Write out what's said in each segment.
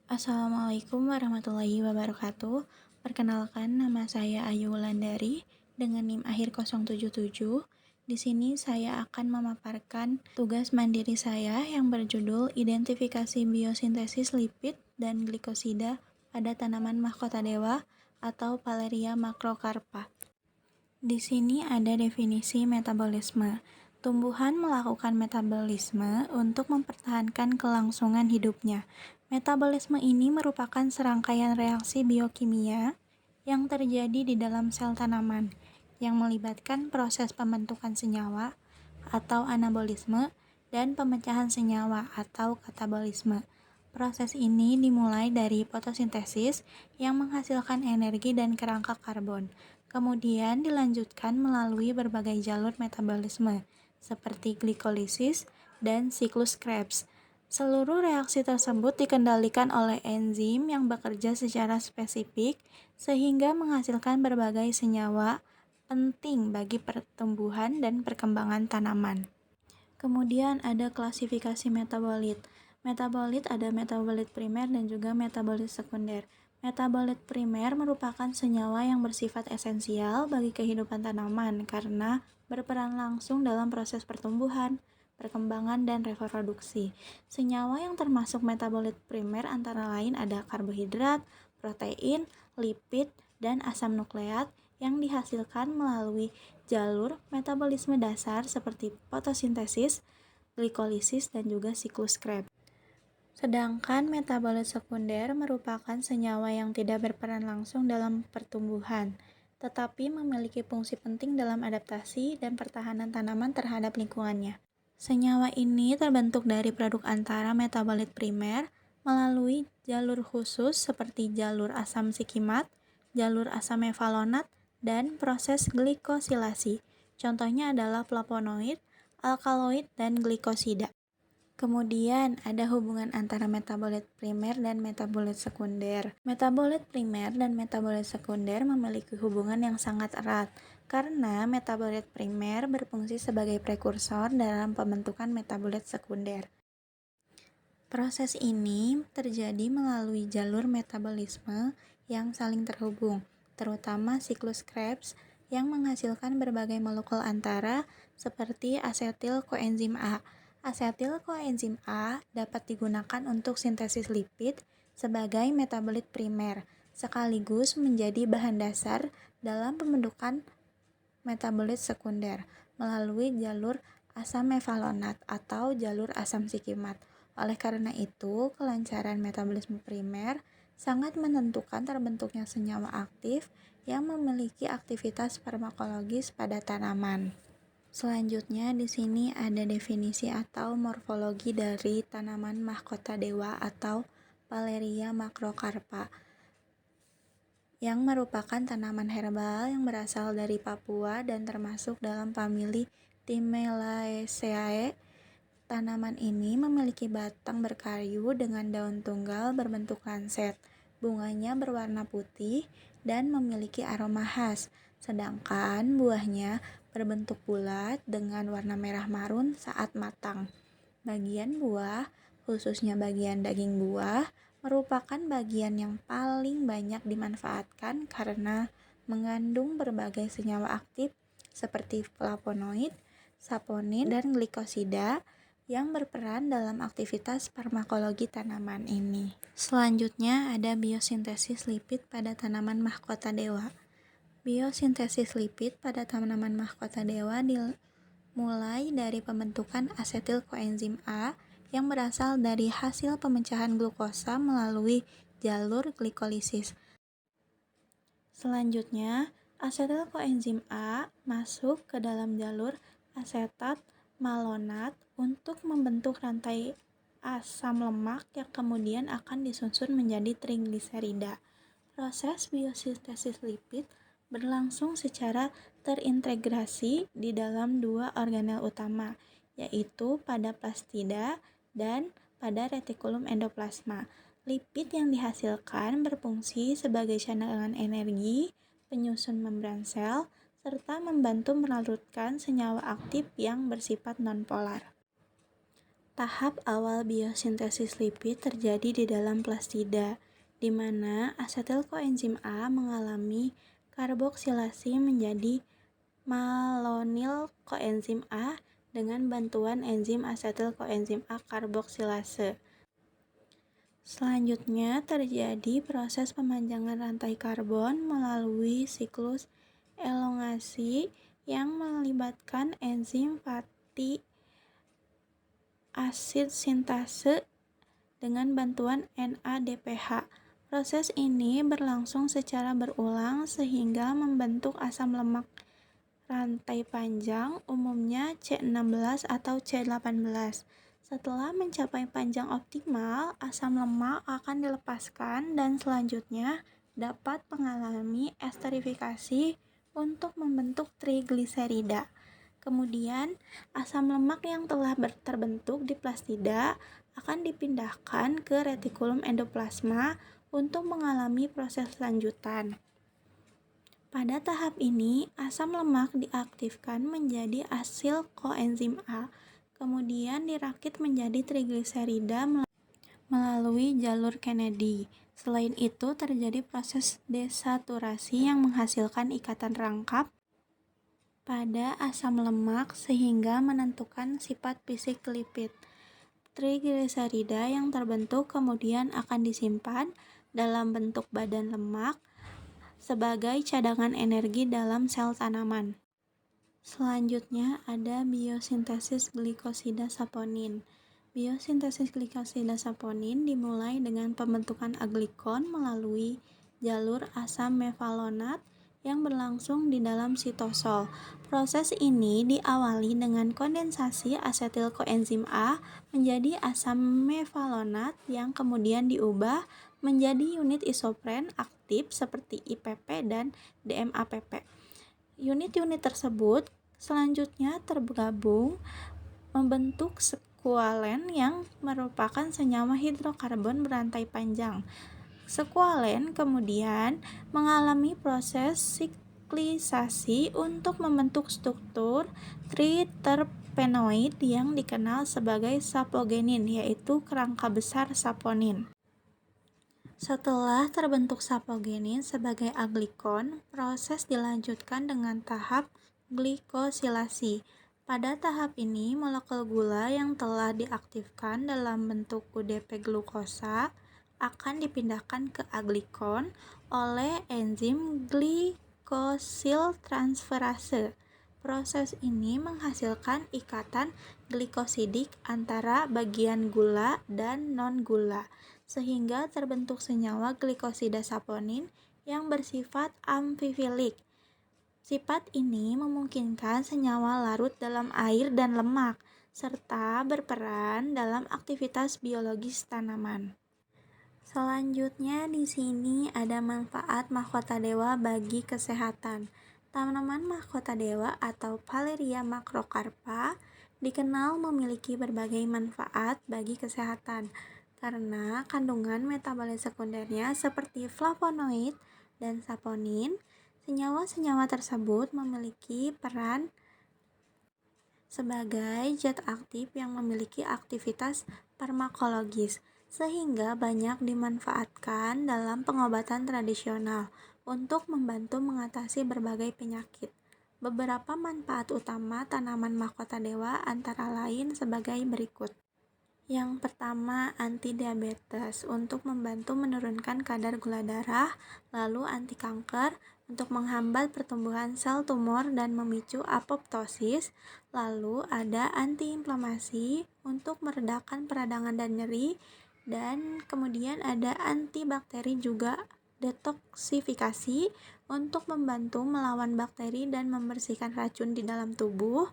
Assalamualaikum warahmatullahi wabarakatuh. Perkenalkan, nama saya Ayu Wulandari dengan NIM akhir 077. Di sini saya akan memaparkan tugas mandiri saya yang berjudul Identifikasi Biosintesis Lipid dan Glikosida pada tanaman mahkota dewa atau Paleria macrocarpa. Di sini ada definisi metabolisme. Tumbuhan melakukan metabolisme untuk mempertahankan kelangsungan hidupnya. Metabolisme ini merupakan serangkaian reaksi biokimia yang terjadi di dalam sel tanaman, yang melibatkan proses pembentukan senyawa atau anabolisme dan pemecahan senyawa atau katabolisme. Proses ini dimulai dari fotosintesis yang menghasilkan energi dan kerangka karbon. Kemudian dilanjutkan melalui berbagai jalur metabolisme, seperti glikolisis dan siklus Krebs. Seluruh reaksi tersebut dikendalikan oleh enzim yang bekerja secara spesifik sehingga menghasilkan berbagai senyawa penting bagi pertumbuhan dan perkembangan tanaman. Kemudian ada klasifikasi metabolit. Metabolit ada metabolit primer dan juga metabolit sekunder. Metabolit primer merupakan senyawa yang bersifat esensial bagi kehidupan tanaman karena berperan langsung dalam proses pertumbuhan, perkembangan, dan reproduksi. Senyawa yang termasuk metabolit primer antara lain ada karbohidrat, protein, lipid, dan asam nukleat yang dihasilkan melalui jalur metabolisme dasar seperti fotosintesis, glikolisis, dan juga siklus Krebs. Sedangkan metabolit sekunder merupakan senyawa yang tidak berperan langsung dalam pertumbuhan, tetapi memiliki fungsi penting dalam adaptasi dan pertahanan tanaman terhadap lingkungannya. Senyawa ini terbentuk dari produk antara metabolit primer melalui jalur khusus seperti jalur asam sikimat, jalur asam mevalonat, dan proses glikosilasi. Contohnya adalah flavonoid, alkaloid, dan glikosida. Kemudian ada hubungan antara metabolit primer dan metabolit sekunder. Metabolit primer dan metabolit sekunder memiliki hubungan yang sangat erat karena metabolit primer berfungsi sebagai prekursor dalam pembentukan metabolit sekunder. Proses ini terjadi melalui jalur metabolisme yang saling terhubung, terutama siklus Krebs yang menghasilkan berbagai molekul antara seperti asetil koenzim A. Asetil koenzim A dapat digunakan untuk sintesis lipid sebagai metabolit primer, sekaligus menjadi bahan dasar dalam pembentukan metabolit sekunder melalui jalur asam mevalonat atau jalur asam sikimat. Oleh karena itu, kelancaran metabolisme primer sangat menentukan terbentuknya senyawa aktif yang memiliki aktivitas farmakologis pada tanaman. Selanjutnya di sini ada definisi atau morfologi dari tanaman mahkota dewa atau Paleria macrocarpa yang merupakan tanaman herbal yang berasal dari Papua dan termasuk dalam famili Timelaceae. Tanaman ini memiliki batang berkayu dengan daun tunggal berbentuk lanset. Bunganya berwarna putih dan memiliki aroma khas, sedangkan buahnya berbentuk bulat dengan warna merah marun saat matang. Bagian buah, khususnya bagian daging buah, merupakan bagian yang paling banyak dimanfaatkan karena mengandung berbagai senyawa aktif seperti flavonoid, saponin, dan glikosida yang berperan dalam aktivitas farmakologi tanaman ini. Selanjutnya ada biosintesis lipid pada tanaman mahkota dewa. Biosintesis lipid pada tanaman mahkota dewa dimulai dari pembentukan asetil koenzim A yang berasal dari hasil pemecahan glukosa melalui jalur glikolisis. Selanjutnya, asetil koenzim A masuk ke dalam jalur asetat malonat untuk membentuk rantai asam lemak yang kemudian akan disusun menjadi trigliserida. Proses biosintesis lipid berlangsung secara terintegrasi di dalam dua organel utama, yaitu pada plastida dan pada retikulum endoplasma. Lipid yang dihasilkan berfungsi sebagai cadangan energi, penyusun membran sel, serta membantu melarutkan senyawa aktif yang bersifat nonpolar. Tahap awal biosintesis lipid terjadi di dalam plastida, di mana asetil koenzim A mengalami karboksilasi menjadi malonyl koenzim A dengan bantuan enzim asetil koenzim A karboksilase. Selanjutnya terjadi proses pemanjangan rantai karbon melalui siklus elongasi yang melibatkan enzim fatty acid sintase dengan bantuan NADPH. Proses ini berlangsung secara berulang sehingga membentuk asam lemak rantai panjang, umumnya C16 atau C18. Setelah mencapai panjang optimal, asam lemak akan dilepaskan dan selanjutnya dapat mengalami esterifikasi untuk membentuk trigliserida. Kemudian, asam lemak yang telah terbentuk di plastida akan dipindahkan ke retikulum endoplasma untuk mengalami proses lanjutan. Pada tahap ini, asam lemak diaktifkan menjadi asil koenzim A, kemudian dirakit menjadi trigliserida melalui jalur Kennedy. Selain itu, terjadi proses desaturasi yang menghasilkan ikatan rangkap pada asam lemak sehingga menentukan sifat fisik lipid. Trigliserida yang terbentuk kemudian akan disimpan dalam bentuk badan lemak sebagai cadangan energi dalam sel tanaman. Selanjutnya ada biosintesis glikosida saponin. Biosintesis glikosida saponin dimulai dengan pembentukan aglikon melalui jalur asam mevalonat yang berlangsung di dalam sitosol. Proses ini diawali dengan kondensasi asetil koenzim A menjadi asam mevalonat yang kemudian diubah menjadi unit isopren aktif seperti IPP dan DMAPP. Unit-unit tersebut selanjutnya tergabung membentuk skualen yang merupakan senyawa hidrokarbon berantai panjang. Skualen kemudian mengalami proses siklisasi untuk membentuk struktur triterpenoid yang dikenal sebagai sapogenin, yaitu kerangka besar saponin. Setelah terbentuk sapogenin sebagai aglikon, proses dilanjutkan dengan tahap glikosilasi. Pada tahap ini, molekul gula yang telah diaktifkan dalam bentuk UDP glukosa akan dipindahkan ke aglikon oleh enzim glikosiltransferase. Proses ini menghasilkan ikatan glikosidik antara bagian gula dan non-gula, sehingga terbentuk senyawa glikosida saponin yang bersifat amfifilik. Sifat ini memungkinkan senyawa larut dalam air dan lemak, serta berperan dalam aktivitas biologis tanaman. Selanjutnya di sini ada manfaat mahkota dewa bagi kesehatan. Tanaman mahkota dewa atau Valeria macrocarpa dikenal memiliki berbagai manfaat bagi kesehatan karena kandungan metabolit sekundernya seperti flavonoid dan saponin. Senyawa-senyawa tersebut memiliki peran sebagai zat aktif yang memiliki aktivitas farmakologis, sehingga banyak dimanfaatkan dalam pengobatan tradisional untuk membantu mengatasi berbagai penyakit. Beberapa manfaat utama tanaman mahkota dewa antara lain sebagai berikut. Yang pertama, anti diabetes untuk membantu menurunkan kadar gula darah, lalu anti kanker untuk menghambat pertumbuhan sel tumor dan memicu apoptosis, lalu ada antiinflamasi untuk meredakan peradangan dan nyeri, dan kemudian ada antibakteri juga detoksifikasi untuk membantu melawan bakteri dan membersihkan racun di dalam tubuh,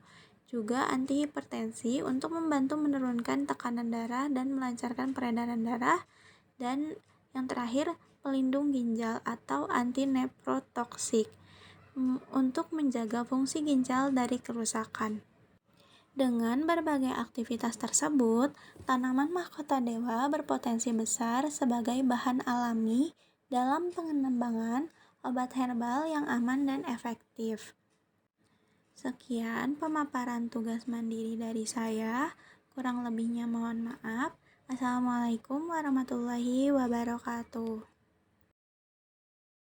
juga antihipertensi untuk membantu menurunkan tekanan darah dan melancarkan peredaran darah, dan yang terakhir pelindung ginjal atau anti-nephrotoxic untuk menjaga fungsi ginjal dari kerusakan. Dengan berbagai aktivitas tersebut, tanaman mahkota dewa berpotensi besar sebagai bahan alami dalam pengembangan obat herbal yang aman dan efektif. Sekian pemaparan tugas mandiri dari saya. Kurang lebihnya mohon maaf. Assalamualaikum warahmatullahi wabarakatuh.